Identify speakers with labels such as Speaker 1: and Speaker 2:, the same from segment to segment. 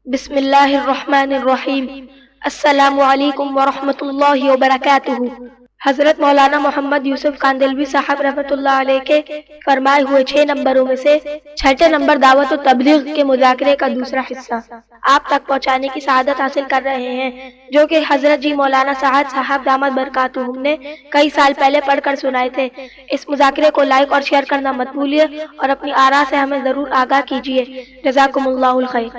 Speaker 1: بسم اللہ الرحمن الرحیم۔ السلام علیکم ورحمۃ اللہ وبرکاتہ۔ حضرت مولانا محمد یوسف کاندھلوی صاحب رحمۃ اللہ علیہ کے فرمائے ہوئے 6 نمبروں میں سے چھٹے نمبر دعوت و تبلیغ کے مذاکرے کا دوسرا حصہ آپ تک پہنچانے کی سعادت حاصل کر رہے ہیں، جو کہ حضرت جی مولانا سعد صاحب دامت برکاتہم نے کئی سال پہلے پڑھ کر سنائے تھے۔ اس مذاکرے کو لائک اور شیئر کرنا مت بھولیے اور اپنی آراء سے ہمیں ضرور آگاہ کیجیے۔ جزاکم اللہ الخیر۔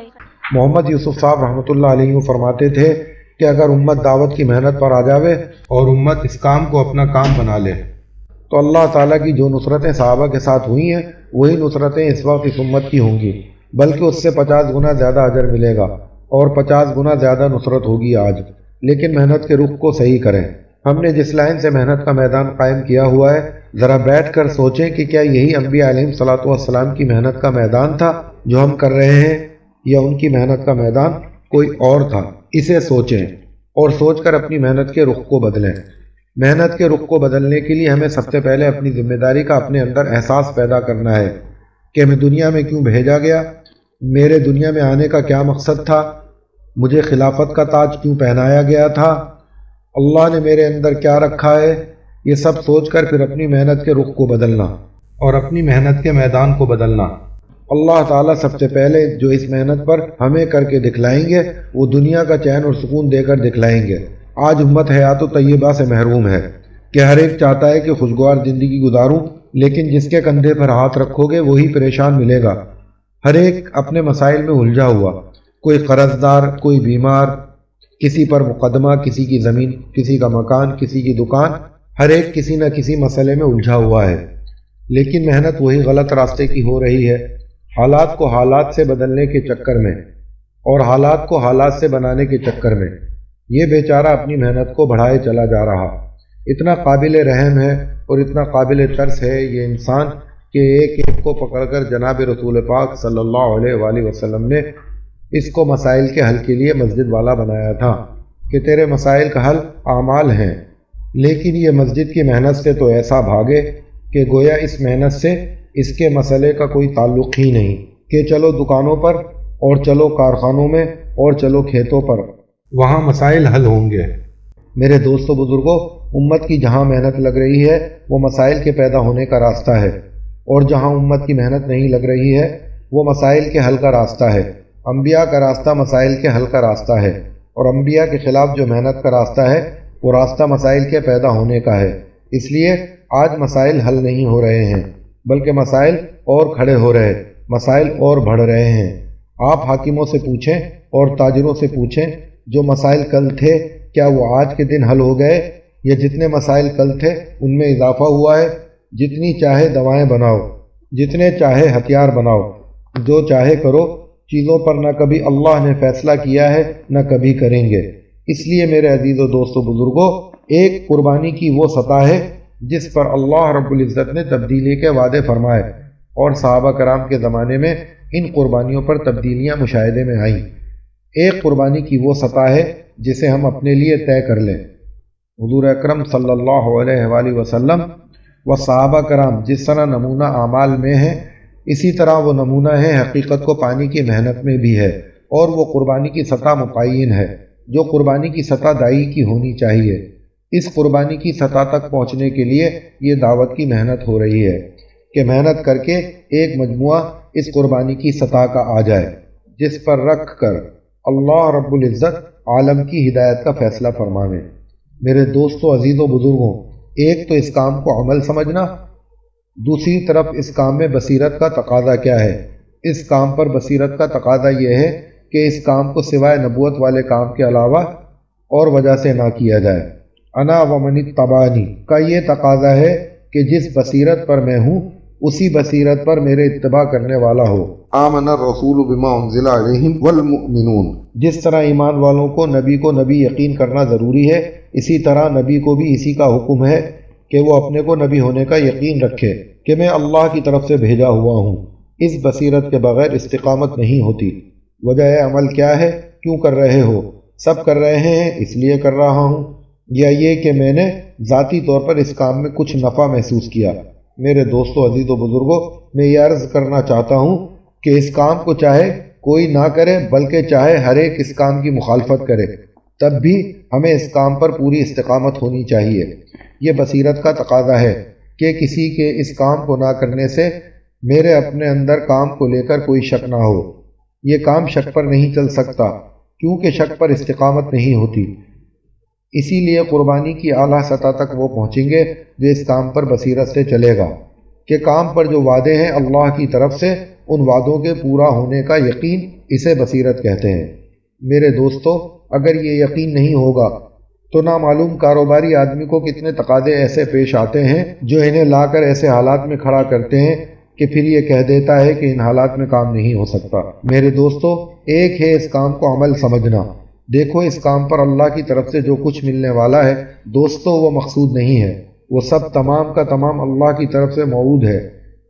Speaker 2: محمد یوسف صاحب رحمۃ اللہ علیہ فرماتے تھے کہ اگر امت دعوت کی محنت پر آ جاوے اور امت اس کام کو اپنا کام بنا لے تو اللہ تعالیٰ کی جو نصرتیں صحابہ کے ساتھ ہوئی ہیں وہی نصرتیں اس وقت اس امت کی ہوں گی، بلکہ اس سے 50 گنا زیادہ اجر ملے گا اور 50 گنا زیادہ نصرت ہوگی آج۔ لیکن محنت کے رخ کو صحیح کریں۔ ہم نے جس لائن سے محنت کا میدان قائم کیا ہوا ہے، ذرا بیٹھ کر سوچیں کہ کیا یہی انبیاء علیہ الصلوۃ والسلام کی محنت کا میدان تھا جو ہم کر رہے ہیں، یا ان کی محنت کا میدان کوئی اور تھا؟ اسے سوچیں اور سوچ کر اپنی محنت کے رخ کو بدلیں۔ محنت کے رخ کو بدلنے کے لیے ہمیں سب سے پہلے اپنی ذمہ داری کا اپنے اندر احساس پیدا کرنا ہے کہ میں دنیا میں کیوں بھیجا گیا، میرے دنیا میں آنے کا کیا مقصد تھا، مجھے خلافت کا تاج کیوں پہنایا گیا تھا، اللہ نے میرے اندر کیا رکھا ہے۔ یہ سب سوچ کر پھر اپنی محنت کے رخ کو بدلنا اور اپنی محنت کے میدان کو بدلنا۔ اللہ تعالیٰ سب سے پہلے جو اس محنت پر ہمیں کر کے دکھلائیں گے وہ دنیا کا چین اور سکون دے کر دکھلائیں گے۔ آج امت حیات و طیبہ سے محروم ہے کہ ہر ایک چاہتا ہے کہ خوشگوار زندگی گزاروں، لیکن جس کے کندھے پر ہاتھ رکھو گے وہی پریشان ملے گا۔ ہر ایک اپنے مسائل میں الجھا ہوا، کوئی قرض دار، کوئی بیمار، کسی پر مقدمہ، کسی کی زمین، کسی کا مکان، کسی کی دکان، ہر ایک کسی نہ کسی مسئلے میں الجھا ہوا ہے۔ لیکن محنت وہی غلط راستے کی ہو رہی ہے، حالات کو حالات سے بدلنے کے چکر میں اور حالات کو حالات سے بنانے کے چکر میں یہ بیچارہ اپنی محنت کو بڑھائے چلا جا رہا۔ اتنا قابل رحم ہے اور اتنا قابل ترس ہے یہ انسان کہ ایک ایک کو پکڑ کر جناب رسول پاک صلی اللہ علیہ وآلہ وسلم نے اس کو مسائل کے حل کے لیے مسجد والا بنایا تھا کہ تیرے مسائل کا حل اعمال ہیں، لیکن یہ مسجد کی محنت سے تو ایسا بھاگے کہ گویا اس محنت سے اس کے مسئلے کا کوئی تعلق ہی نہیں، کہ چلو دکانوں پر اور چلو کارخانوں میں اور چلو کھیتوں پر، وہاں مسائل حل ہوں گے۔ میرے دوستو بزرگوں، امت کی جہاں محنت لگ رہی ہے وہ مسائل کے پیدا ہونے کا راستہ ہے، اور جہاں امت کی محنت نہیں لگ رہی ہے وہ مسائل کے حل کا راستہ ہے۔ انبیاء کا راستہ مسائل کے حل کا راستہ ہے، اور انبیاء کے خلاف جو محنت کا راستہ ہے وہ راستہ مسائل کے پیدا ہونے کا ہے۔ اس لیے آج مسائل حل نہیں ہو رہے ہیں، بلکہ مسائل اور کھڑے ہو رہے، مسائل اور بڑھ رہے ہیں۔ آپ حاکموں سے پوچھیں اور تاجروں سے پوچھیں، جو مسائل کل تھے کیا وہ آج کے دن حل ہو گئے، یا جتنے مسائل کل تھے ان میں اضافہ ہوا ہے؟ جتنی چاہے دوائیں بناؤ، جتنے چاہے ہتھیار بناؤ، جو چاہے کرو، چیزوں پر نہ کبھی اللہ نے فیصلہ کیا ہے نہ کبھی کریں گے۔ اس لیے میرے عزیز و دوستو بزرگوں، ایک قربانی کی وہ سطح ہے جس پر اللہ رب العزت نے تبدیلی کے وعدے فرمائے، اور صحابہ کرام کے زمانے میں ان قربانیوں پر تبدیلیاں مشاہدے میں آئیں۔ ایک قربانی کی وہ سطح ہے جسے ہم اپنے لیے طے کر لیں۔ حضور اکرم صلی اللہ علیہ وآلہ وسلم و صحابہ کرام جس طرح نمونہ اعمال میں ہیں، اسی طرح وہ نمونہ ہے حقیقت کو پانے کی محنت میں بھی ہے، اور وہ قربانی کی سطح متعین ہے جو قربانی کی سطح دائی کی ہونی چاہیے۔ اس قربانی کی سطح تک پہنچنے کے لیے یہ دعوت کی محنت ہو رہی ہے کہ محنت کر کے ایک مجموعہ اس قربانی کی سطح کا آ جائے جس پر رکھ کر اللہ رب العزت عالم کی ہدایت کا فیصلہ فرماوے۔ میرے دوستو عزیز و بزرگوں، ایک تو اس کام کو عمل سمجھنا، دوسری طرف اس کام میں بصیرت کا تقاضا کیا ہے۔ اس کام پر بصیرت کا تقاضا یہ ہے کہ اس کام کو سوائے نبوت والے کام کے علاوہ اور وجہ سے نہ کیا جائے۔ انا ومن اتبعنی کا یہ تقاضا ہے کہ جس بصیرت پر میں ہوں اسی بصیرت پر میرے اتباع کرنے والا ہو۔ آمن الرسول بما انزل علیہ والمؤمنون، جس طرح ایمان والوں کو نبی یقین کرنا ضروری ہے، اسی طرح نبی کو بھی اسی کا حکم ہے کہ وہ اپنے کو نبی ہونے کا یقین رکھے کہ میں اللہ کی طرف سے بھیجا ہوا ہوں۔ اس بصیرت کے بغیر استقامت نہیں ہوتی۔ وجہ عمل کیا ہے؟ کیوں کر رہے ہو؟ سب کر رہے ہیں اس لیے کر رہا ہوں، یا یہ کہ میں نے ذاتی طور پر اس کام میں کچھ نفع محسوس کیا؟ میرے دوستو عزیز و بزرگوں، میں یہ عرض کرنا چاہتا ہوں کہ اس کام کو چاہے کوئی نہ کرے بلکہ چاہے ہر ایک اس کام کی مخالفت کرے، تب بھی ہمیں اس کام پر پوری استقامت ہونی چاہیے۔ یہ بصیرت کا تقاضا ہے کہ کسی کے اس کام کو نہ کرنے سے میرے اپنے اندر کام کو لے کر کوئی شک نہ ہو۔ یہ کام شک پر نہیں چل سکتا کیونکہ شک پر استقامت نہیں ہوتی۔ اسی لیے قربانی کی اعلیٰ سطح تک وہ پہنچیں گے جو اس کام پر بصیرت سے چلے گا کہ کام پر جو وعدے ہیں اللہ کی طرف سے، ان وعدوں کے پورا ہونے کا یقین، اسے بصیرت کہتے ہیں۔ میرے دوستو، اگر یہ یقین نہیں ہوگا تو نامعلوم کاروباری آدمی کو کتنے تقاضے ایسے پیش آتے ہیں جو انہیں لا کر ایسے حالات میں کھڑا کرتے ہیں کہ پھر یہ کہہ دیتا ہے کہ ان حالات میں کام نہیں ہو سکتا۔ میرے دوستو، ایک ہے اس کام کو عمل سمجھنا۔ دیکھو، اس کام پر اللہ کی طرف سے جو کچھ ملنے والا ہے دوستو، وہ مقصود نہیں ہے، وہ سب تمام کا تمام اللہ کی طرف سے موعود ہے۔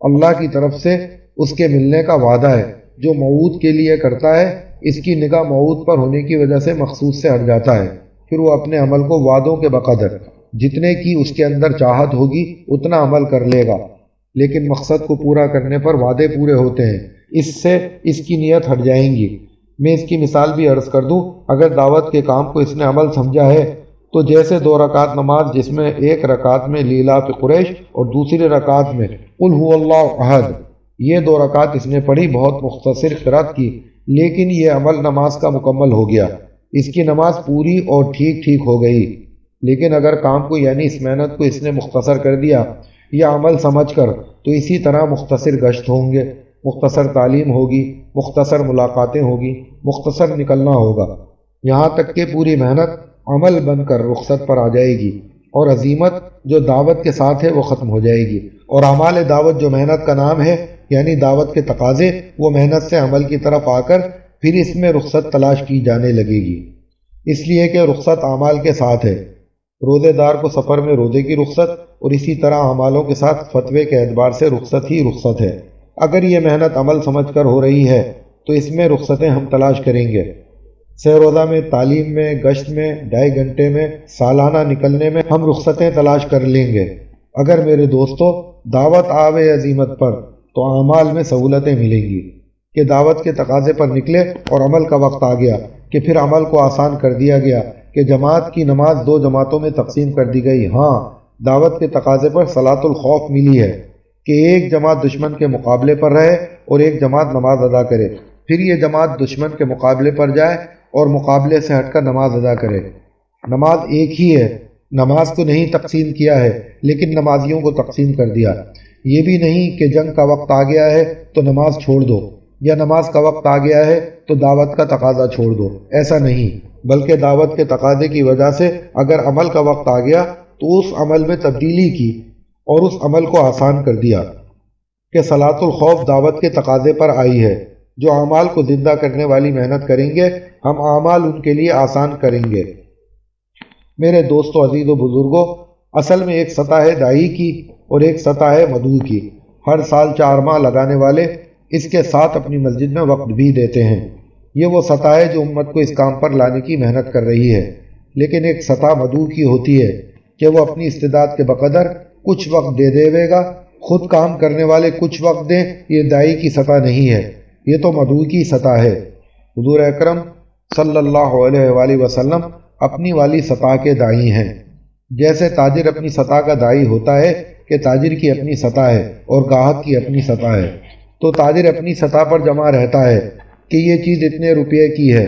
Speaker 2: اللہ کی طرف سے اس کے ملنے کا وعدہ ہے۔ جو موعود کے لیے کرتا ہے، اس کی نگاہ موعود پر ہونے کی وجہ سے مقصود سے ہٹ جاتا ہے، پھر وہ اپنے عمل کو وعدوں کے بقدر جتنے کی اس کے اندر چاہت ہوگی اتنا عمل کر لے گا، لیکن مقصد کو پورا کرنے پر وعدے پورے ہوتے ہیں، اس سے اس کی نیت ہٹ جائیں گی۔ میں اس کی مثال بھی عرض کر دوں، اگر دعوت کے کام کو اس نے عمل سمجھا ہے تو جیسے 2 رکعت نماز جس میں ایک رکعت میں لیلاف قریش اور دوسری رکعت میں قل هو اللہ احد، یہ 2 رکعت اس نے پڑھی، بہت مختصر قرات کی، لیکن یہ عمل نماز کا مکمل ہو گیا، اس کی نماز پوری اور ٹھیک ہو گئی۔ لیکن اگر کام کو یعنی اس محنت کو اس نے مختصر کر دیا یا عمل سمجھ کر، تو اسی طرح مختصر گشت ہوں گے، مختصر تعلیم ہوگی، مختصر ملاقاتیں ہوگی، مختصر نکلنا ہوگا، یہاں تک کہ پوری محنت عمل بن کر رخصت پر آ جائے گی، اور عزیمت جو دعوت کے ساتھ ہے وہ ختم ہو جائے گی، اور اعمال دعوت جو محنت کا نام ہے، یعنی دعوت کے تقاضے، وہ محنت سے عمل کی طرف آ کر پھر اس میں رخصت تلاش کی جانے لگے گی، اس لیے کہ رخصت اعمال کے ساتھ ہے۔ روزے دار کو سفر میں روزے کی رخصت، اور اسی طرح اعمالوں کے ساتھ فتوے کے اعتبار سے رخصت ہی رخصت ہے۔ اگر یہ محنت عمل سمجھ کر ہو رہی ہے تو اس میں رخصتیں ہم تلاش کریں گے۔ سہ روزہ میں، تعلیم میں، گشت میں، 2.5 گھنٹے میں، سالانہ نکلنے میں ہم رخصتیں تلاش کر لیں گے۔ اگر میرے دوستو دعوت آوے عزیمت پر تو اعمال میں سہولتیں ملیں گی کہ دعوت کے تقاضے پر نکلے اور عمل کا وقت آ گیا کہ پھر عمل کو آسان کر دیا گیا کہ جماعت کی نماز 2 جماعتوں میں تقسیم کر دی گئی۔ ہاں، دعوت کے تقاضے پر صلاۃ الخوف ملی ہے کہ ایک جماعت دشمن کے مقابلے پر رہے اور ایک جماعت نماز ادا کرے، پھر یہ جماعت دشمن کے مقابلے پر جائے اور مقابلے سے ہٹ کر نماز ادا کرے۔ نماز ایک ہی ہے، نماز کو نہیں تقسیم کیا ہے لیکن نمازیوں کو تقسیم کر دیا۔ یہ بھی نہیں کہ جنگ کا وقت آ گیا ہے تو نماز چھوڑ دو، یا نماز کا وقت آ گیا ہے تو دعوت کا تقاضا چھوڑ دو، ایسا نہیں، بلکہ دعوت کے تقاضے کی وجہ سے اگر عمل کا وقت آ گیا تو اس عمل میں تبدیلی کی اور اس عمل کو آسان کر دیا کہ صلاۃ الخوف دعوت کے تقاضے پر آئی ہے۔ جو اعمال کو زندہ کرنے والی محنت کریں گے، ہم اعمال ان کے لیے آسان کریں گے۔ میرے دوستو، عزیز و بزرگوں، اصل میں ایک سطح ہے داعی کی اور ایک سطح ہے مدعو کی۔ ہر سال 4 ماہ لگانے والے اس کے ساتھ اپنی مسجد میں وقت بھی دیتے ہیں۔ یہ وہ سطح ہے جو امت کو اس کام پر لانے کی محنت کر رہی ہے۔ لیکن ایک سطح مدعو کی ہوتی ہے کہ وہ اپنی استعداد کے بقدر کچھ وقت دے گا، خود کام کرنے والے کچھ وقت دیں۔ یہ داعی کی سطح نہیں ہے، یہ تو مدعو کی سطح ہے۔ حضور اکرم صلی اللہ علیہ وآلہ وسلم اپنی والی سطح کے داعی ہیں۔ جیسے تاجر اپنی سطح کا داعی ہوتا ہے کہ تاجر کی اپنی سطح ہے اور گاہک کی اپنی سطح ہے، تو تاجر اپنی سطح پر جمع رہتا ہے کہ یہ چیز اتنے روپے کی ہے،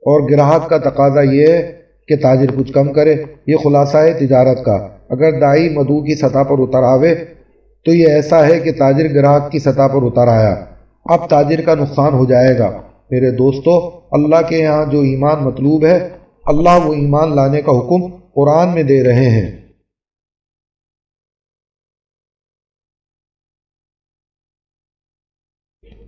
Speaker 2: اور گراہک کا تقاضا یہ ہے کہ تاجر کچھ کم کرے۔ یہ خلاصہ ہے تجارت کا۔ اگر داعی مدعو کی سطح پر اتر آوے تو یہ ایسا ہے کہ تاجر گراہک کی سطح پر اتر آیا، اب تاجر کا نقصان ہو جائے گا۔ میرے دوستو، اللہ کے یہاں جو ایمان مطلوب ہے، اللہ وہ ایمان لانے کا حکم قرآن میں دے رہے ہیں۔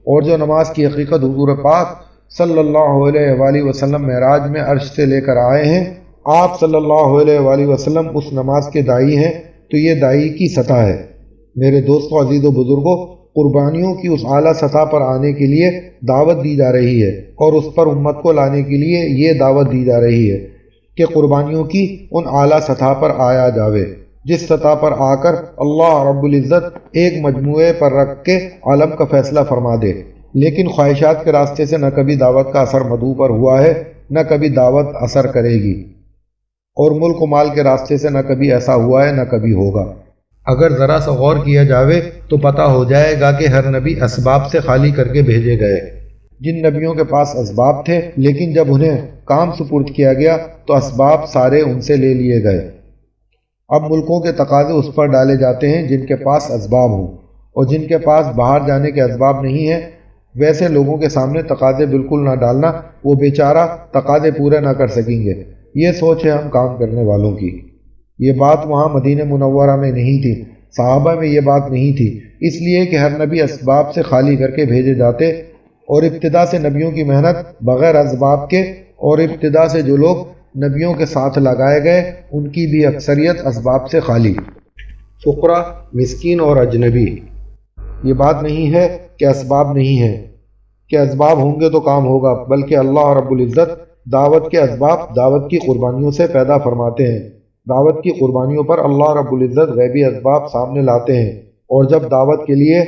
Speaker 2: اور جو نماز کی حقیقت حضور پاک صلی اللہ علیہ وآلہ وسلم معراج میں عرش سے لے کر آئے ہیں، آپ صلی اللہ علیہ وآلہ وسلم اس نماز کے داعی ہیں، تو یہ داعی کی سطح ہے۔ میرے دوستو، عزیز و بزرگوں، قربانیوں کی اس اعلیٰ سطح پر آنے کے لیے دعوت دی جا رہی ہے، اور اس پر امت کو لانے کے لیے یہ دعوت دی جا رہی ہے کہ قربانیوں کی ان اعلیٰ سطح پر آیا جاوے جس سطح پر آ کر اللہ رب العزت ایک مجموعے پر رکھ کے عالم کا فیصلہ فرما دے۔ لیکن خواہشات کے راستے سے نہ کبھی دعوت کا اثر مدعو پر ہوا ہے، نہ کبھی دعوت اثر کرے گی، اور ملک و مال کے راستے سے نہ کبھی ایسا ہوا ہے، نہ کبھی ہوگا۔ اگر ذرا سا غور کیا جاوے تو پتہ ہو جائے گا کہ ہر نبی اسباب سے خالی کر کے بھیجے گئے۔ جن نبیوں کے پاس اسباب تھے لیکن جب انہیں کام سپرد کیا گیا تو اسباب سارے ان سے لے لیے گئے۔ اب ملکوں کے تقاضے اس پر ڈالے جاتے ہیں جن کے پاس اسباب ہوں، اور جن کے پاس باہر جانے کے اسباب نہیں ہیں ویسے لوگوں کے سامنے تقاضے بالکل نہ ڈالنا، وہ بیچارہ تقاضے پورے نہ کر سکیں گے۔ یہ سوچ ہے ہم کام کرنے والوں کی۔ یہ بات وہاں مدینہ منورہ میں نہیں تھی، صحابہ میں یہ بات نہیں تھی، اس لیے کہ ہر نبی اسباب سے خالی کر کے بھیجے جاتے، اور ابتدا سے نبیوں کی محنت بغیر اسباب کے، اور ابتدا سے جو لوگ نبیوں کے ساتھ لگائے گئے ان کی بھی اکثریت اسباب سے خالی، فقراء، مسکین اور اجنبی۔ یہ بات نہیں ہے کہ اسباب نہیں ہیں، کہ اسباب ہوں گے تو کام ہوگا، بلکہ اللہ رب العزت دعوت کے اسباب دعوت کی قربانیوں سے پیدا فرماتے ہیں۔ دعوت کی قربانیوں پر اللہ رب العزت غیبی اسباب سامنے لاتے ہیں، اور جب دعوت کے لیے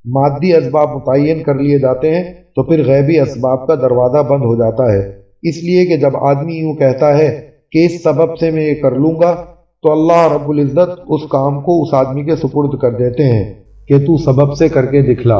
Speaker 2: مادی اسباب متعین کر لیے جاتے ہیں تو پھر غیبی اسباب کا دروازہ بند ہو جاتا ہے۔ اس لیے کہ جب آدمی یوں کہتا ہے کہ اس سبب سے میں یہ کر لوں گا تو اللہ رب العزت اس کام کو اس آدمی کے سپرد کر دیتے ہیں کہ تو سبب سے کر کے دکھلا۔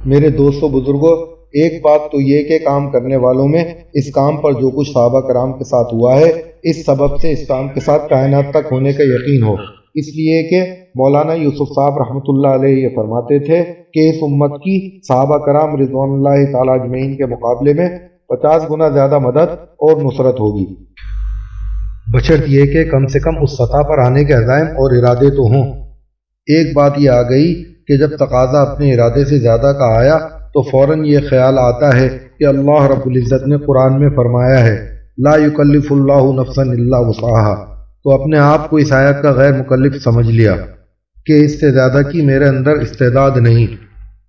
Speaker 2: میرے دوستو بزرگوں، ایک بات تو یہ کہ کام کرنے والوں میں اس کام پر جو کچھ صحابہ کرام کے ساتھ ہوا ہے اس سبب سے اس کام کے ساتھ کائنات تک ہونے کا یقین ہو، اس لیے کہ مولانا یوسف صاحب رحمۃ اللہ علیہ یہ فرماتے تھے کہ اس امت کی صحابہ کرام رضوان اللہ تعالیٰ اجمعین کے مقابلے میں 50 گنا زیادہ مدد اور نصرت ہوگی، بشرط یہ کہ کم سے کم اس سطح پر آنے کے عزائم اور ارادے تو ہوں۔ ایک بات یہ آ گئی کہ جب تقاضا اپنے ارادے سے زیادہ کا آیا تو فوراً یہ خیال آتا ہے کہ اللہ رب العزت نے قرآن میں فرمایا ہے لا یکلف اللہ نفسا الا وسعہا، تو اپنے آپ کو اس آیت کا غیر مکلف سمجھ لیا کہ اس سے زیادہ کی میرے اندر استعداد نہیں۔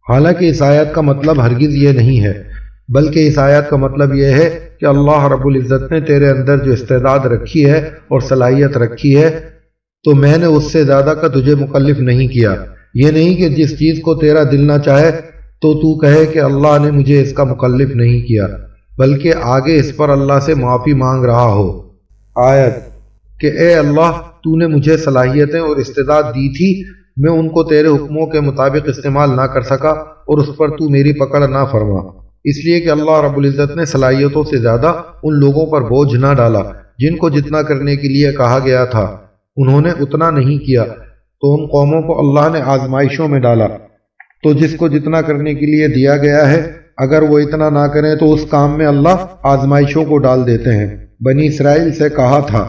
Speaker 2: حالانکہ اس آیت کا مطلب ہرگز یہ نہیں ہے، بلکہ اس آیت کا مطلب یہ ہے کہ اللہ رب العزت نے تیرے اندر جو استعداد رکھی ہے اور صلاحیت رکھی ہے تو میں نے اس سے زیادہ کا تجھے مکلف نہیں کیا۔ یہ نہیں کہ جس چیز کو تیرا دل نہ چاہے تو کہے کہ اللہ نے مجھے اس کا مکلف نہیں کیا، بلکہ آگے اس پر اللہ سے معافی مانگ رہا ہو۔ آیت کہ اے اللہ تو نے مجھے صلاحیتیں اور استعداد دی تھی، میں ان کو تیرے حکموں کے مطابق استعمال نہ کر سکا اور اس پر تو میری پکڑ نہ فرما، اس لیے کہ اللہ رب العزت نے صلاحیتوں سے زیادہ ان لوگوں پر بوجھ نہ ڈالا جن کو جتنا کرنے کے لیے کہا گیا تھا انہوں نے اتنا نہیں کیا، تو ان قوموں کو اللہ نے آزمائشوں میں ڈالا۔ تو جس کو جتنا کرنے کے لیے دیا گیا ہے اگر وہ اتنا نہ کریں تو اس کام میں اللہ آزمائشوں کو ڈال دیتے ہیں۔ بنی اسرائیل سے کہا تھا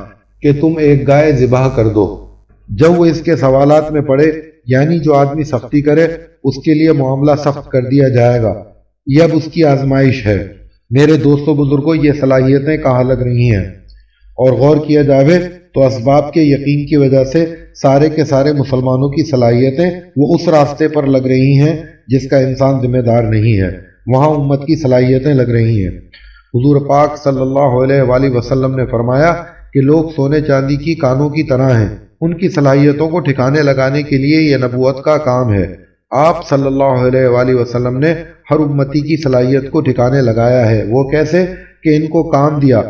Speaker 2: کہ تم ایک گائے ذبح کر دو، جب وہ اس کے سوالات میں پڑے یعنی جو آدمی سختی کرے اس کے لیے معاملہ سخت کر دیا جائے گا، یہ اب اس کی آزمائش ہے۔ میرے دوستو بزرگوں، یہ صلاحیتیں کہاں لگ رہی ہیں؟ اور غور کیا جاوے تو اسباب کے یقین کی وجہ سے سارے کے سارے مسلمانوں کی صلاحیتیں وہ اس راستے پر لگ رہی ہیں جس کا انسان ذمہ دار نہیں ہے، وہاں امت کی صلاحیتیں لگ رہی ہیں۔ حضور پاک صلی اللہ علیہ وآلہ وسلم نے فرمایا کہ لوگ سونے چاندی کی کانوں کی طرح ہیں، ان کی صلاحیتوں کو ٹھکانے لگانے کے لیے یہ نبوت کا کام ہے۔ آپ صلی اللہ علیہ وآلہ وسلم نے ہر امتی کی صلاحیت کو ٹھکانے لگایا ہے۔ وہ کیسے؟ کہ ان کو کام دیا۔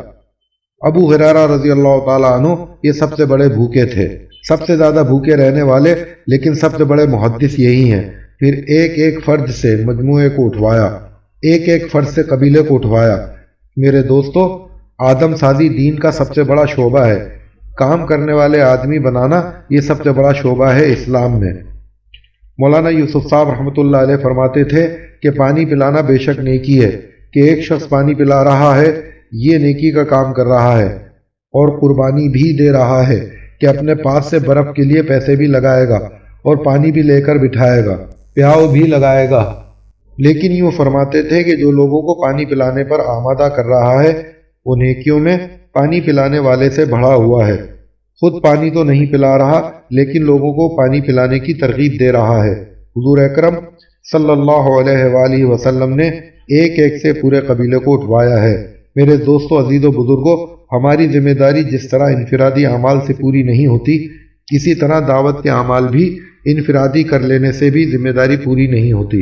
Speaker 2: ابو ہریرہ رضی اللہ تعالیٰ عنہ یہ سب سے بڑے بھوکے تھے، سب سے زیادہ بھوکے رہنے والے، لیکن سب سے بڑے محدث یہی ہیں۔ پھر ایک ایک فرد سے مجموعے کو اٹھوایا، ایک ایک فرد سے قبیلے کو اٹھوایا۔ میرے دوستو، آدم سازی دین کا سب سے بڑا شعبہ ہے، کام کرنے والے آدمی بنانا یہ سب سے بڑا شعبہ ہے اسلام میں۔ مولانا یوسف صاحب رحمۃ اللہ علیہ فرماتے تھے کہ پانی پلانا بے شک نیکی ہے، کہ ایک شخص پانی پلا رہا ہے یہ نیکی کا کام کر رہا ہے، اور قربانی بھی دے رہا ہے کہ اپنے پاس سے برف کے لیے پیسے بھی لگائے گا اور پانی بھی لے کر بٹھائے گا، پیاؤ بھی لگائے گا۔ لیکن یوں فرماتے تھے کہ جو لوگوں کو پانی پلانے پر آمادہ کر رہا ہے وہ نیکیوں میں پانی پلانے والے سے بڑھا ہوا ہے، خود پانی تو نہیں پلا رہا لیکن لوگوں کو پانی پلانے کی ترغیب دے رہا ہے۔ حضور اکرم صلی اللہ علیہ وآلہ وسلم نے ایک ایک سے پورے قبیلے کو اٹھوایا ہے۔ میرے دوستو عزیز و بزرگوں، ہماری ذمہ داری جس طرح انفرادی اعمال سے پوری نہیں ہوتی، کسی طرح دعوت کے اعمال بھی انفرادی کر لینے سے بھی ذمہ داری پوری نہیں ہوتی۔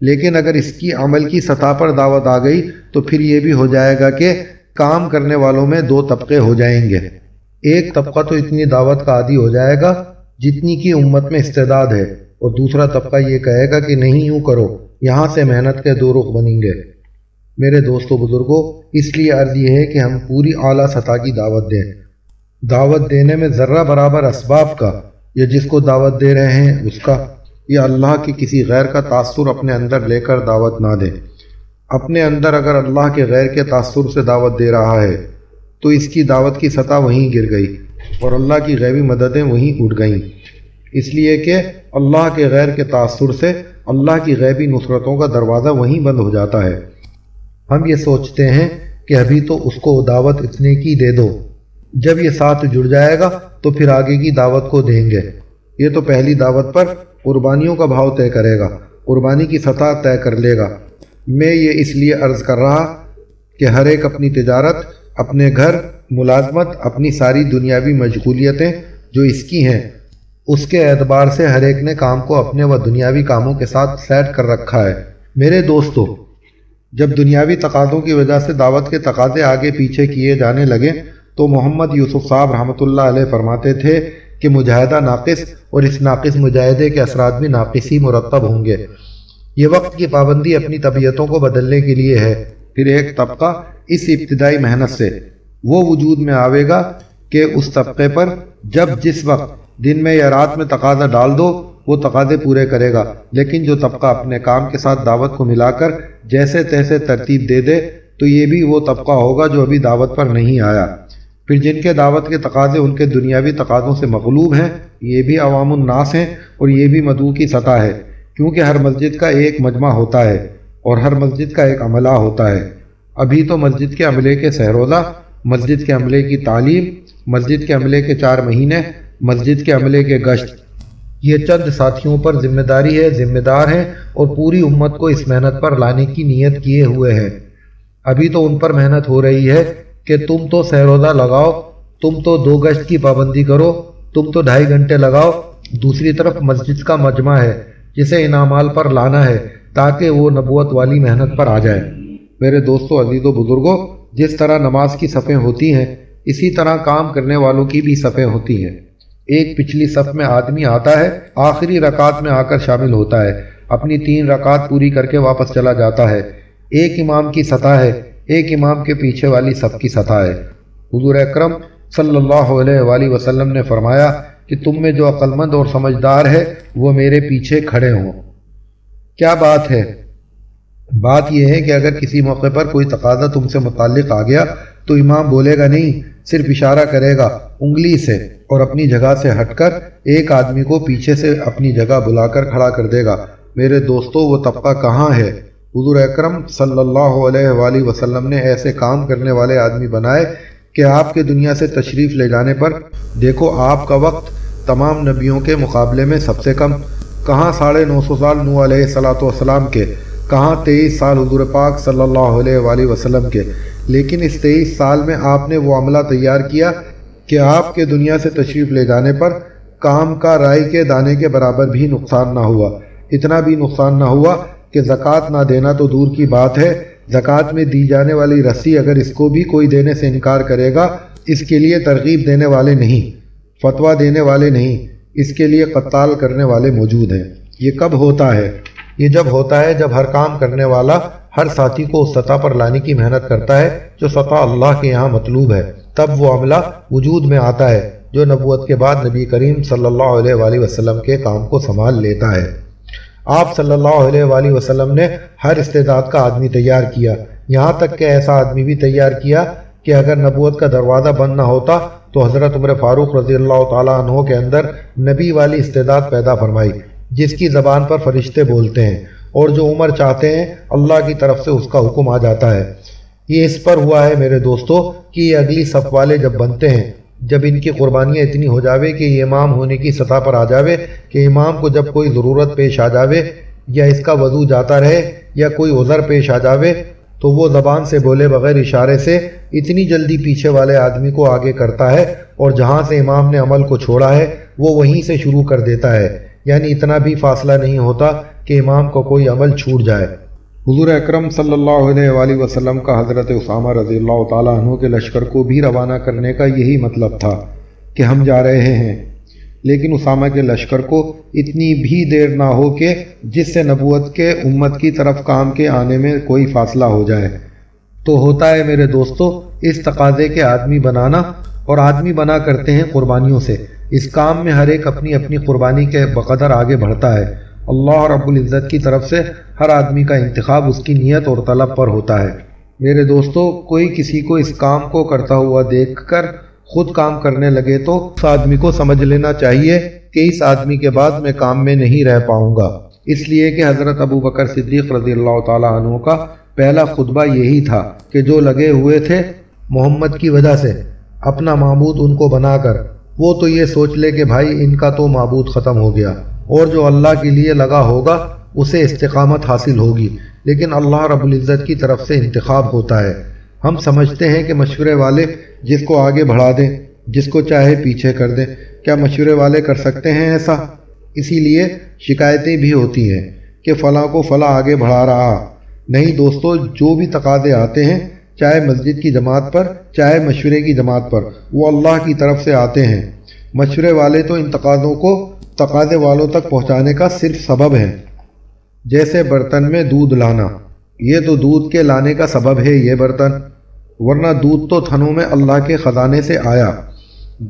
Speaker 2: لیکن اگر اس کی عمل کی سطح پر دعوت آ گئی تو پھر یہ بھی ہو جائے گا کہ کام کرنے والوں میں دو طبقے ہو جائیں گے۔ ایک طبقہ تو اتنی دعوت کا عادی ہو جائے گا جتنی کی امت میں استعداد ہے، اور دوسرا طبقہ یہ کہے گا کہ نہیں یوں کرو، یہاں سے محنت کے دو رخ بنیں گے۔ میرے دوستو بزرگوں، اس لیے عرض یہ ہے کہ ہم پوری اعلیٰ سطح کی دعوت دیں۔ دعوت دینے میں ذرہ برابر اسباب کا یا جس کو دعوت دے رہے ہیں اس کا یا اللہ کے کسی غیر کا تاثر اپنے اندر لے کر دعوت نہ دیں۔ اپنے اندر اگر اللہ کے غیر کے تاثر سے دعوت دے رہا ہے تو اس کی دعوت کی سطح وہیں گر گئی اور اللہ کی غیبی مددیں وہیں اٹھ گئیں، اس لیے کہ اللہ کے غیر کے تاثر سے اللہ کی غیبی نصرتوں کا دروازہ وہیں بند ہو جاتا ہے۔ ہم یہ سوچتے ہیں کہ ابھی تو اس کو دعوت اتنے کی دے دو، جب یہ ساتھ جڑ جائے گا تو پھر آگے کی دعوت کو دیں گے۔ یہ تو پہلی دعوت پر قربانیوں کا بھاؤ طے کرے گا، قربانی کی سطح طے کر لے گا۔ میں یہ اس لیے عرض کر رہا کہ ہر ایک اپنی تجارت، اپنے گھر، ملازمت، اپنی ساری دنیاوی مشغولیتیں جو اس کی ہیں، اس کے اعتبار سے ہر ایک نے کام کو اپنے و دنیاوی کاموں کے ساتھ سیٹ کر رکھا ہے۔ میرے دوستو، جب دنیاوی تقاضوں کی وجہ سے دعوت کے تقاضے آگے پیچھے کیے جانے لگے تو محمد یوسف صاحب رحمۃ اللہ علیہ فرماتے تھے کہ مجاہدہ ناقص اور اس ناقص مجاہدے کے اثرات بھی ناقص ہی مرتب ہوں گے۔ یہ وقت کی پابندی اپنی طبیعتوں کو بدلنے کے لیے ہے۔ پھر ایک طبقہ اس ابتدائی محنت سے وہ وجود میں آئے گا کہ اس طبقے پر جب جس وقت دن میں یا رات میں تقاضا ڈال دو وہ تقاضے پورے کرے گا، لیکن جو طبقہ اپنے کام کے ساتھ دعوت کو ملا کر جیسے تیسے ترتیب دے دے تو یہ بھی وہ طبقہ ہوگا جو ابھی دعوت پر نہیں آیا۔ پھر جن کے دعوت کے تقاضے ان کے دنیاوی تقاضوں سے مغلوب ہیں، یہ بھی عوام الناس ہیں اور یہ بھی مدعو کی سطح ہے، کیونکہ ہر مسجد کا ایک مجمع ہوتا ہے اور ہر مسجد کا ایک عملہ ہوتا ہے۔ ابھی تو مسجد کے عملے کے سہروزہ، مسجد کے عملے کی تعلیم، مسجد کے عملے کے 4 مہینے، مسجد کے عملے کے گشت، یہ چند ساتھیوں پر ذمہ داری ہے، ذمہ دار ہیں اور پوری امت کو اس محنت پر لانے کی نیت کیے ہوئے ہیں۔ ابھی تو ان پر محنت ہو رہی ہے کہ تم تو سہروزہ لگاؤ، تم تو 2 گشت کی پابندی کرو، تم تو 2.5 گھنٹے لگاؤ۔ دوسری طرف مسجد کا مجمع ہے جسے انعامال پر لانا ہے تاکہ وہ نبوت والی محنت پر آ جائے۔ میرے دوستو، عزیز و بزرگوں، جس طرح نماز کی صفیں ہوتی ہیں اسی طرح کام کرنے والوں کی بھی صفیں ہوتی ہیں۔ ایک پچھلی صف میں آدمی آتا ہے، آخری رکعت میں آ کر شامل ہوتا ہے، اپنی 3 رکعت پوری کر کے واپس چلا جاتا ہے۔ ایک امام کی سطح ہے، ایک امام کے پیچھے والی صف کی سطح ہے۔ حضور اکرم صلی اللہ علیہ وآلہ وسلم نے فرمایا کہ تم میں جو عقل مند اور سمجھدار ہے وہ میرے پیچھے کھڑے ہوں۔ کیا بات ہے؟ بات یہ ہے کہ اگر کسی موقع پر کوئی تقاضا تم سے متعلق آ گیا تو امام بولے گا نہیں، صرف اشارہ کرے گا انگلی سے اور اپنی جگہ سے ہٹ کر ایک آدمی کو پیچھے سے اپنی جگہ بلا کر کھڑا کر دے گا۔ میرے دوستو، وہ طبقہ کہاں ہے؟ حضور اکرم صلی اللہ علیہ وآلہ وسلم نے ایسے کام کرنے والے آدمی بنائے کہ آپ کے دنیا سے تشریف لے جانے پر دیکھو آپ کا وقت تمام نبیوں کے مقابلے میں سب سے کم، کہاں 950 سال نوح علیہ السلام کے، کہاں 23 سال حضور پاک صلی اللہ علیہ وآلہ وسلم کے، لیکن اس 23 سال میں آپ نے وہ عملہ تیار کیا کہ آپ کے دنیا سے تشریف لے جانے پر کام کا رائی کے دانے کے برابر بھی نقصان نہ ہوا۔ اتنا بھی نقصان نہ ہوا کہ زکوٰۃ نہ دینا تو دور کی بات ہے، زکوٰۃ میں دی جانے والی رسی اگر اس کو بھی کوئی دینے سے انکار کرے گا، اس کے لیے ترغیب دینے والے نہیں، فتویٰ دینے والے نہیں، اس کے لیے قتال کرنے والے موجود ہیں۔ یہ کب ہوتا ہے؟ یہ جب ہوتا ہے جب ہر کام کرنے والا ہر ساتھی کو اس سطح پر لانے کی محنت کرتا ہے جو سطح اللہ کے یہاں مطلوب ہے، تب وہ عملہ وجود میں آتا ہے جو نبوت کے بعد نبی کریم صلی اللہ علیہ وآلہ وسلم کے کام کو سنبھال لیتا ہے۔ آپ صلی اللہ علیہ وآلہ وسلم نے ہر استعداد کا آدمی تیار کیا، یہاں تک کہ ایسا آدمی بھی تیار کیا کہ اگر نبوت کا دروازہ بند نہ ہوتا تو حضرت عمر فاروق رضی اللہ تعالیٰ عنہ کے اندر نبی والی استعداد پیدا فرمائی، جس کی زبان پر فرشتے بولتے ہیں اور جو عمر چاہتے ہیں اللہ کی طرف سے اس کا حکم آ جاتا ہے۔ یہ اس پر ہوا ہے میرے دوستو کہ یہ اگلی صف والے جب بنتے ہیں، جب ان کی قربانیاں اتنی ہو جاوے کہ یہ امام ہونے کی سطح پر آ جاوے کہ امام کو جب کوئی ضرورت پیش آ جاوے یا اس کا وضو جاتا رہے یا کوئی عذر پیش آ جاوے تو وہ زبان سے بولے بغیر اشارے سے اتنی جلدی پیچھے والے آدمی کو آگے کرتا ہے اور جہاں سے امام نے عمل کو چھوڑا ہے وہ وہیں سے شروع کر دیتا ہے، یعنی اتنا بھی فاصلہ نہیں ہوتا کہ امام کو کوئی عمل چھوٹ جائے۔ حضور اکرم صلی اللہ علیہ وآلہ وسلم کا حضرت اسامہ رضی اللہ تعالیٰ عنہ کے لشکر کو بھی روانہ کرنے کا یہی مطلب تھا کہ ہم جا رہے ہیں، لیکن اسامہ کے لشکر کو اتنی بھی دیر نہ ہو کہ جس سے نبوت کے امت کی طرف کام کے آنے میں کوئی فاصلہ ہو جائے۔ تو ہوتا ہے میرے دوستو اس تقاضے کے آدمی بنانا، اور آدمی بنا کرتے ہیں قربانیوں سے۔ اس کام میں ہر ایک اپنی اپنی قربانی کے بقدر آگے بڑھتا ہے۔ اللہ رب العزت کی طرف سے ہر آدمی کا انتخاب اس کی نیت اور طلب پر ہوتا ہے۔ میرے دوستو کوئی کسی کو اس کام کو کرتا ہوا دیکھ کر خود کام کرنے لگے تو اس آدمی کو سمجھ لینا چاہیے کہ اس آدمی کے بعد میں کام میں نہیں رہ پاؤں گا، اس لیے کہ حضرت ابو بکر صدیق رضی اللہ تعالیٰ عنہ کا پہلا خطبہ یہی تھا کہ جو لگے ہوئے تھے محمد کی وجہ سے اپنا معبود ان کو بنا کر، وہ تو یہ سوچ لے کہ بھائی ان کا تو معبود ختم ہو گیا، اور جو اللہ کے لیے لگا ہوگا اسے استقامت حاصل ہوگی، لیکن اللہ رب العزت کی طرف سے انتخاب ہوتا ہے۔ ہم سمجھتے ہیں کہ مشورے والے جس کو آگے بڑھا دیں، جس کو چاہے پیچھے کر دیں۔ کیا مشورے والے کر سکتے ہیں ایسا؟ اسی لیے شکایتیں بھی ہوتی ہیں کہ فلاں کو فلاں آگے بڑھا رہا۔ نہیں دوستو، جو بھی تقاضے آتے ہیں چاہے مسجد کی جماعت پر چاہے مشورے کی جماعت پر، وہ اللہ کی طرف سے آتے ہیں۔ مشورے والے تو ان تقاضوں کو تقاضے والوں تک پہنچانے کا صرف سبب ہے، جیسے برتن میں دودھ لانا، یہ تو دودھ کے لانے کا سبب ہے یہ برتن، ورنہ دودھ تو تھنوں میں اللہ کے خزانے سے آیا۔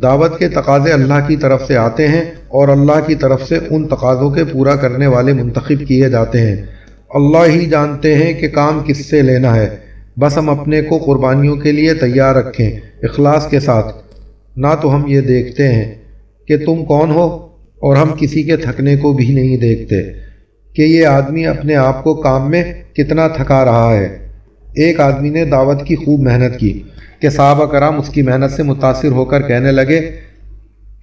Speaker 2: دعوت کے تقاضے اللہ کی طرف سے آتے ہیں اور اللہ کی طرف سے ان تقاضوں کے پورا کرنے والے منتخب کیے جاتے ہیں۔ اللہ ہی جانتے ہیں کہ کام کس سے لینا ہے، بس ہم اپنے کو قربانیوں کے لیے تیار رکھیں اخلاص کے ساتھ۔ نہ تو ہم یہ دیکھتے ہیں کہ تم کون ہو، اور ہم کسی کے تھکنے کو بھی نہیں دیکھتے کہ یہ آدمی اپنے آپ کو کام میں کتنا تھکا رہا ہے۔ ایک آدمی نے دعوت کی خوب محنت کی کہ صحابہ کرام اس کی محنت سے متاثر ہو کر کہنے لگے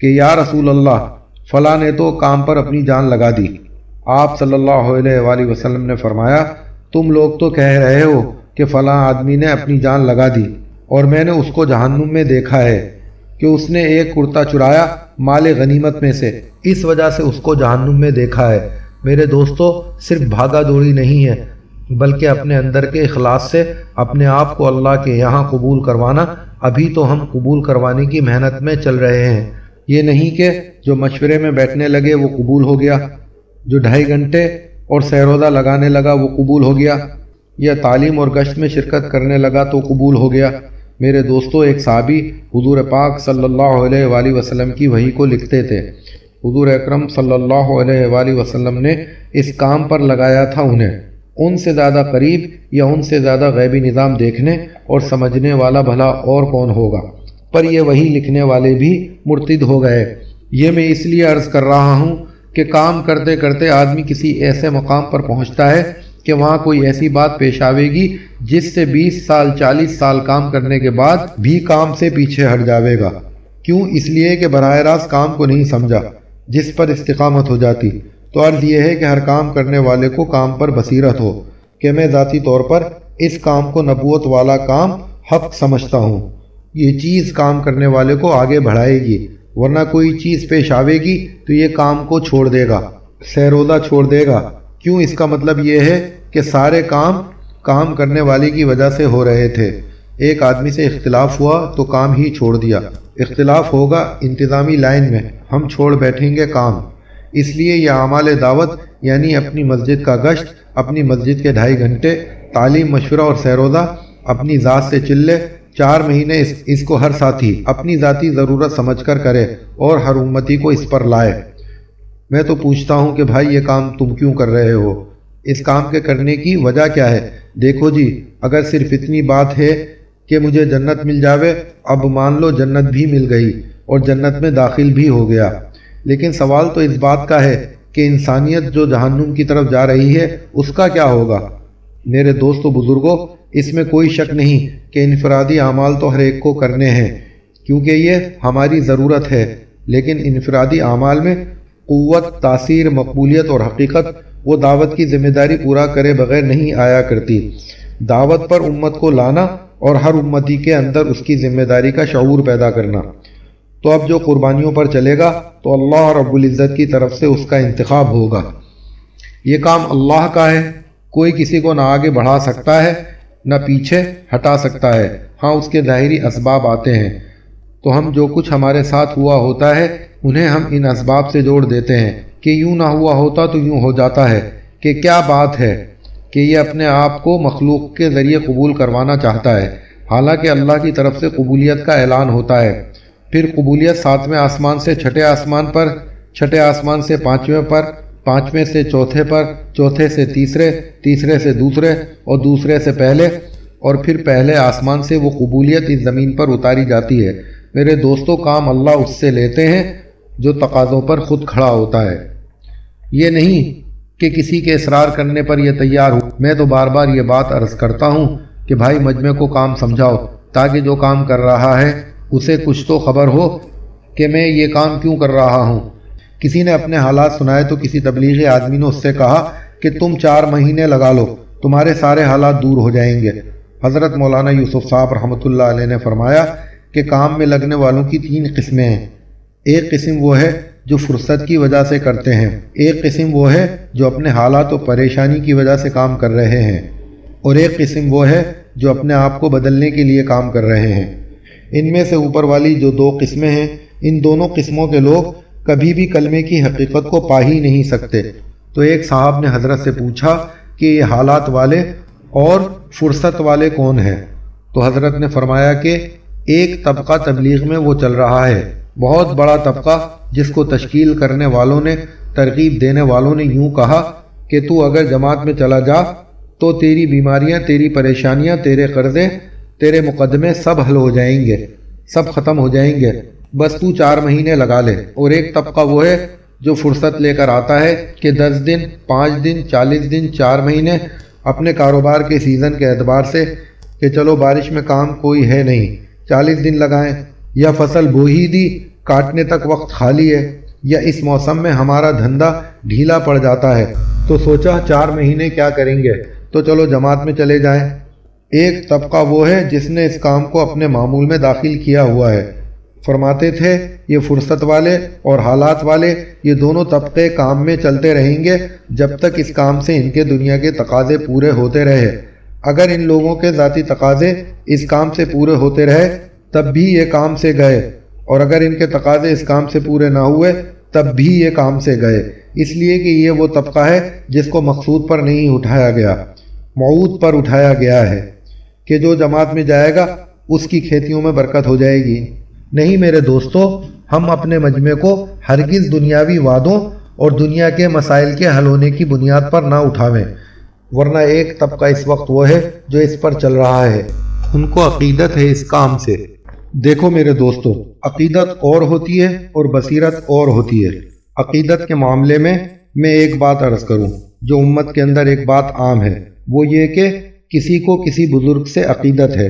Speaker 2: کہ یا رسول اللہ، فلاں نے تو کام پر اپنی جان لگا دی۔ آپ صلی اللہ علیہ وآلہ وسلم نے فرمایا، تم لوگ تو کہہ رہے ہو کہ فلاں آدمی نے اپنی جان لگا دی، اور میں نے اس کو جہنم میں دیکھا ہے کہ اس نے ایک کرتا چرایا مال غنیمت میں سے، اس وجہ سے اس کو جہنم میں دیکھا ہے۔ میرے دوستو صرف بھاگا دوڑی نہیں ہے، بلکہ اپنے اندر کے اخلاص سے اپنے آپ کو اللہ کے یہاں قبول کروانا۔ ابھی تو ہم قبول کروانے کی محنت میں چل رہے ہیں، یہ نہیں کہ جو مشورے میں بیٹھنے لگے وہ قبول ہو گیا، جو 2.5 گھنٹے اور سیروزہ لگانے لگا وہ قبول ہو گیا، یا تعلیم اور گشت میں شرکت کرنے لگا تو قبول ہو گیا۔ میرے دوستو ایک صحابی حضور پاک صلی اللہ علیہ وآلہ وسلم کی وحی کو لکھتے تھے۔ حضور اکرم صلی اللہ علیہ وآلہ وسلم نے اس کام پر لگایا تھا انہیں۔ ان سے زیادہ قریب یا ان سے زیادہ غیبی نظام دیکھنے اور سمجھنے والا بھلا اور کون ہوگا، پر یہ وحی لکھنے والے بھی مرتد ہو گئے۔ یہ میں اس لیے عرض کر رہا ہوں کہ کام کرتے کرتے آدمی کسی ایسے مقام پر پہنچتا ہے کہ وہاں کوئی ایسی بات پیش آوے گی جس سے 20 سال 40 سال کام کرنے کے بعد بھی کام سے پیچھے ہٹ جاوے گا۔ کیوں؟ اس لیے کہ براہ راست کام کو نہیں سمجھا جس پر استقامت ہو جاتی۔ تو عرض یہ ہے کہ ہر کام کرنے والے کو کام پر بصیرت ہو کہ میں ذاتی طور پر اس کام کو نبوت والا کام حق سمجھتا ہوں، یہ چیز کام کرنے والے کو آگے بڑھائے گی، ورنہ کوئی چیز پیش آوے گی تو یہ کام کو چھوڑ دے گا، سیروزہ چھوڑ دے گا۔ کیوں؟ اس کا مطلب یہ ہے کہ سارے کام کرنے والے کی وجہ سے ہو رہے تھے۔ ایک آدمی سے اختلاف ہوا تو کام ہی چھوڑ دیا۔ اختلاف ہوگا انتظامی لائن میں، ہم چھوڑ بیٹھیں گے کام۔ اس لیے یہ اعمال دعوت یعنی اپنی مسجد کا گشت، اپنی مسجد کے 2.5 گھنٹے، تعلیم، مشورہ اور سیروزہ اپنی ذات سے چلے 4 مہینے اس کو ہر ساتھی اپنی ذاتی ضرورت سمجھ کر کرے اور ہر امتی کو اس پر لائے۔ میں تو پوچھتا ہوں کہ بھائی یہ کام تم کیوں کر رہے ہو؟ اس کام کے کرنے کی وجہ کیا ہے؟ دیکھو جی، اگر صرف اتنی بات ہے کہ مجھے جنت مل جاوے، اب مان لو جنت بھی مل گئی اور جنت میں داخل بھی ہو گیا، لیکن سوال تو اس بات کا ہے کہ انسانیت جو جہنم کی طرف جا رہی ہے اس کا کیا ہوگا؟ میرے دوستو بزرگوں، اس میں کوئی شک نہیں کہ انفرادی اعمال تو ہر ایک کو کرنے ہیں کیونکہ یہ ہماری ضرورت ہے، لیکن انفرادی اعمال میں قوت، تاثیر، مقبولیت اور حقیقت وہ دعوت کی ذمہ داری پورا کرے بغیر نہیں آیا کرتی۔ دعوت پر امت کو لانا اور ہر امتی کے اندر اس کی ذمہ داری کا شعور پیدا کرنا۔ تو اب جو قربانیوں پر چلے گا تو اللہ رب العزت کی طرف سے اس کا انتخاب ہوگا۔ یہ کام اللہ کا ہے، کوئی کسی کو نہ آگے بڑھا سکتا ہے نہ پیچھے ہٹا سکتا ہے۔ ہاں اس کے ظاہری اسباب آتے ہیں تو ہم جو کچھ ہمارے ساتھ ہوا ہوتا ہے انہیں ہم ان اسباب سے جوڑ دیتے ہیں کہ یوں نہ ہوا ہوتا تو یوں ہو جاتا ہے۔ کہ کیا بات ہے کہ یہ اپنے آپ کو مخلوق کے ذریعے قبول کروانا چاہتا ہے، حالانکہ اللہ کی طرف سے قبولیت کا اعلان ہوتا ہے۔ پھر قبولیت 7ویں آسمان سے 6ٹھے آسمان پر، 6ٹھے آسمان سے 5ویں پر، 5ویں سے 4تھے پر، 4تھے سے 3رے، 3رے سے 2سرے اور 2سرے سے پہلے، اور پھر پہلے آسمان سے وہ قبولیت اس زمین پر اتاری جاتی ہے۔ میرے دوستو، کام اللہ اس سے لیتے ہیں جو تقاضوں پر خود کھڑا ہوتا ہے، یہ نہیں کہ کسی کے اصرار کرنے پر یہ تیار ہو۔ میں تو بار بار یہ بات عرض کرتا ہوں کہ بھائی مجمع کو کام سمجھاؤ، تاکہ جو کام کر رہا ہے اسے کچھ تو خبر ہو کہ میں یہ کام کیوں کر رہا ہوں۔ کسی نے اپنے حالات سنائے تو کسی تبلیغی آدمی نے اس سے کہا کہ تم 4 مہینے لگا لو، تمہارے سارے حالات دور ہو جائیں گے۔ حضرت مولانا یوسف صاحب رحمۃ اللہ علیہ نے فرمایا کہ کام میں لگنے والوں کی 3 قسمیں ہیں۔ ایک قسم وہ ہے جو فرصت کی وجہ سے کرتے ہیں، ایک قسم وہ ہے جو اپنے حالات و پریشانی کی وجہ سے کام کر رہے ہیں، اور ایک قسم وہ ہے جو اپنے آپ کو بدلنے کے لیے کام کر رہے ہیں۔ ان میں سے اوپر والی جو 2 قسمیں ہیں، ان دونوں قسموں کے لوگ کبھی بھی کلمے کی حقیقت کو پا ہی نہیں سکتے۔ تو ایک صاحب نے حضرت سے پوچھا کہ یہ حالات والے اور فرصت والے کون ہیں؟ تو حضرت نے فرمایا کہ ایک طبقہ تبلیغ میں وہ چل رہا ہے، بہت بڑا طبقہ، جس کو تشکیل کرنے والوں نے، ترغیب دینے والوں نے یوں کہا کہ تو اگر جماعت میں چلا جا تو تیری بیماریاں، تیری پریشانیاں، تیرے قرضے، تیرے مقدمے سب حل ہو جائیں گے، سب ختم ہو جائیں گے، بس تو 4 مہینے لگا لے۔ اور ایک طبقہ وہ ہے جو فرصت لے کر آتا ہے کہ 10 دن، 5 دن، 40 دن، 4 مہینے اپنے کاروبار کے سیزن کے اعتبار سے کہ چلو بارش میں کام کوئی ہے نہیں، 40 دن لگائیں، یا فصل بو ہی دی، کاٹنے تک وقت خالی ہے، یا اس موسم میں ہمارا دھندا ڈھیلا پڑ جاتا ہے تو سوچا 4 مہینے کیا کریں گے، تو چلو جماعت میں چلے جائیں۔ ایک طبقہ وہ ہے جس نے اس کام کو اپنے معمول میں داخل کیا ہوا ہے۔ فرماتے تھے یہ فرصت والے اور حالات والے، یہ دونوں طبقے کام میں چلتے رہیں گے جب تک اس کام سے ان کے دنیا کے تقاضے پورے ہوتے رہے۔ اگر ان لوگوں کے ذاتی تقاضے اس کام سے پورے ہوتے رہے تب بھی یہ کام سے گئے، اور اگر ان کے تقاضے اس کام سے پورے نہ ہوئے تب بھی یہ کام سے گئے، اس لیے کہ یہ وہ طبقہ ہے جس کو مقصود پر نہیں اٹھایا گیا، موعود پر اٹھایا گیا ہے کہ جو جماعت میں جائے گا اس کی کھیتیوں میں برکت ہو جائے گی۔ نہیں میرے دوستو، ہم اپنے مجمع کو ہرگز دنیاوی وعدوں اور دنیا کے مسائل کے حل ہونے کی بنیاد پر نہ اٹھاویں، ورنہ ایک طبقہ اس وقت وہ ہے جو اس پر چل رہا ہے، ان کو عقیدت ہے اس کام سے۔ دیکھو میرے دوستو، عقیدت اور ہوتی ہے اور بصیرت اور ہوتی ہے۔ عقیدت کے معاملے میں ایک بات عرض کروں جو امت کے اندر ایک بات عام ہے، وہ یہ کہ کسی کو کسی بزرگ سے عقیدت ہے،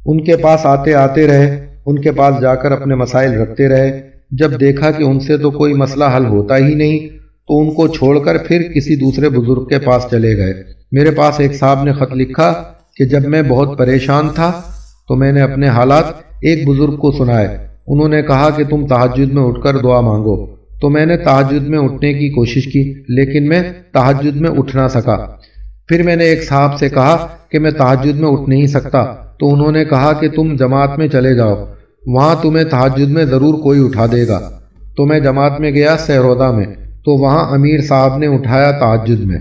Speaker 2: ان کے پاس آتے رہے، ان کے پاس جا کر اپنے مسائل رکھتے رہے، جب دیکھا کہ ان سے تو کوئی مسئلہ حل ہوتا ہی نہیں تو ان کو چھوڑ کر پھر کسی دوسرے بزرگ کے پاس چلے گئے۔ میرے پاس ایک صاحب نے خط لکھا کہ جب میں بہت پریشان تھا تو میں نے اپنے حالات ایک بزرگ کو سنائے، انہوں نے کہا کہ تم تہجد میں اٹھ کر دعا مانگو، تو میں نے تہجد میں اٹھنے کی کوشش کی لیکن میں تہجد میں اٹھ نہ سکا۔ پھر میں نے ایک صاحب سے کہا کہ میں تہجد میں اٹھ نہیں سکتا، تو انہوں نے کہا کہ تم جماعت میں چلے جاؤ، وہاں تمہیں تہجد میں ضرور کوئی اٹھا دے گا۔ تو میں جماعت میں گیا سہرودا میں، تو وہاں امیر صاحب نے اٹھایا تہجد میں،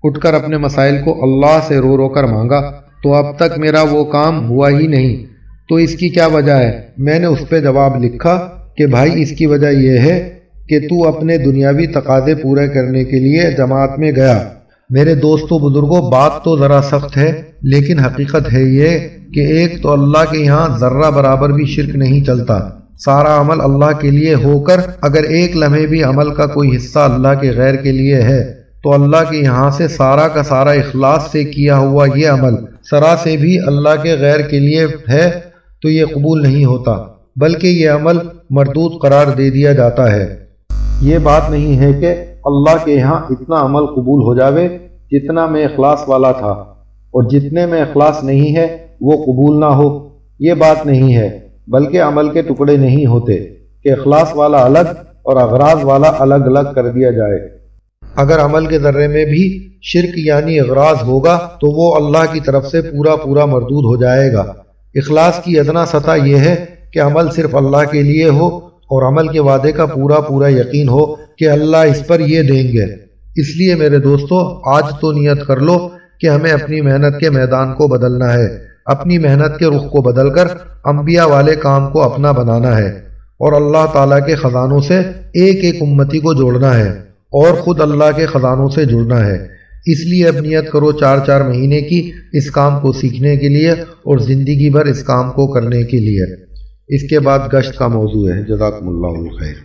Speaker 2: اٹھ کر اپنے مسائل کو اللہ سے رو رو کر مانگا، تو اب تک میرا وہ کام ہوا ہی نہیں، تو اس کی کیا وجہ ہے؟ میں نے اس پہ جواب لکھا کہ بھائی اس کی وجہ یہ ہے کہ تو اپنے دنیاوی تقاضے پورے کرنے کے لیے جماعت میں گیا۔ میرے دوستو بزرگوں، بات تو ذرا سخت ہے لیکن حقیقت ہے یہ کہ ایک تو اللہ کے یہاں ذرہ برابر بھی شرک نہیں چلتا، سارا عمل اللہ کے لیے ہو کر اگر ایک لمحے بھی عمل کا کوئی حصہ اللہ کے غیر کے لیے ہے تو اللہ کے یہاں سے سارا کا سارا اخلاص سے کیا ہوا یہ عمل ذرا سے بھی اللہ کے غیر کے لیے ہے تو یہ قبول نہیں ہوتا، بلکہ یہ عمل مردود قرار دے دیا جاتا ہے۔ یہ بات نہیں ہے کہ اللہ کے یہاں اتنا عمل قبول ہو جاوے جتنا میں اخلاص والا تھا اور جتنے میں اخلاص نہیں ہے وہ قبول نہ ہو، یہ بات نہیں ہے، بلکہ عمل کے ٹکڑے نہیں ہوتے کہ اخلاص والا الگ اور اغراض والا الگ الگ کر دیا جائے۔ اگر عمل کے ذرے میں بھی شرک یعنی اغراض ہوگا تو وہ اللہ کی طرف سے پورا مردود ہو جائے گا۔ اخلاص کی ادنا سطح یہ ہے کہ عمل صرف اللہ کے لیے ہو اور عمل کے وعدے کا پورا یقین ہو کہ اللہ اس پر یہ دیں گے۔ اس لیے میرے دوستو، آج تو نیت کر لو کہ ہمیں اپنی محنت کے میدان کو بدلنا ہے، اپنی محنت کے رخ کو بدل کر انبیاء والے کام کو اپنا بنانا ہے اور اللہ تعالیٰ کے خزانوں سے ایک امتی کو جوڑنا ہے اور خود اللہ کے خزانوں سے جڑنا ہے۔ اس لیے اب نیت کرو 4 مہینے کی اس کام کو سیکھنے کے لیے اور زندگی بھر اس کام کو کرنے کے لیے۔ اس کے بعد گشت کا موضوع ہے۔ جزاکم اللہ خیر۔